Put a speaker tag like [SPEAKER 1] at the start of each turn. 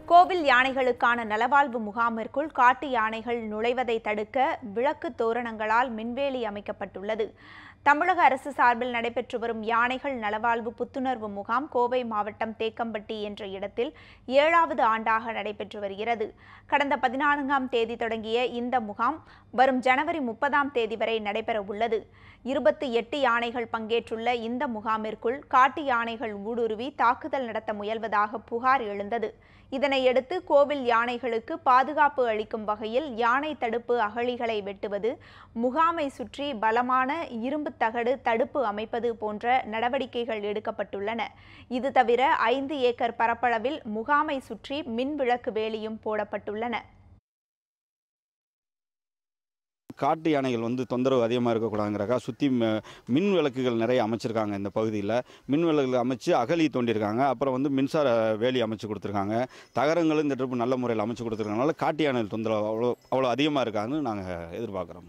[SPEAKER 1] கோவில் யானைகளுக்கான நலவாழ்வு முகாமிற்குள் காட்டு யானைகள் நுழைவதை தடுக்க விளக்கு தோரணங்களால் மின்வேலி அமைக்கப்பட்டுள்ளது. தமிழக அரசு சார்பில் நடைபெற்று வரும் யானைகள் நலவாழ்வு புத்துணர்வு முகாம் கோவை மாவட்டம் தேக்கம்பட்டி என்ற இடத்தில் 7வது ஆண்டாக நடைபெற்று வருகிறது. கடந்த 14ஆம் தேதி தொடங்கிய இந்த முகாம் வரும் ஜனவரி 30ஆம் தேதி வரை நடைபெற உள்ளது. 28 யானைகள் பங்கேற்றுள்ள இந்த முகாமிற்குள் காட்டு யானைகள் ஊடுருவி தாக்குதல் நடத்த முயல்வதாக புகார் எழுந்தது. இதனையடுத்து கோவில் யானைகளுக்கு பாதுகாப்பு அளிக்கும் வகையில் யானை தடுப்பு அகழிகளை வெட்டுவது, முகாமை சுற்றி பலமான இரும்பு தகடு தடுப்பு அமைப்பது போன்ற நடவடிக்கைகள் எடுக்கப்பட்டுள்ளன. இது தவிர 5 ஏக்கர் பரப்பளவில் முகாமை சுற்றி மின் விளக்கு வேலியும் போடப்பட்டுள்ளன.
[SPEAKER 2] காட்டு யானைகள் தொந்தரவு அதிகமாக இருக்கக்கூடாதுங்கிறக்கா சுற்றி மின் விளக்குகள் நிறைய அமைச்சிருக்காங்க. இந்த பகுதியில் மின் விளக்குகள் அமைச்சு அகழி தோண்டியிருக்காங்க. அப்புறம் மின்சார வேலி அமைச்சு கொடுத்துருக்காங்க. தகரங்களும் இந்த ட்ரிப்பு நல்ல முறையில் அமைச்சு கொடுத்துருக்கனால காட்டு யானைகள் தொந்தரவு அவ்வளோ அதிகமாக இருக்காதுன்னு நாங்கள் எதிர்பார்க்குறோம்.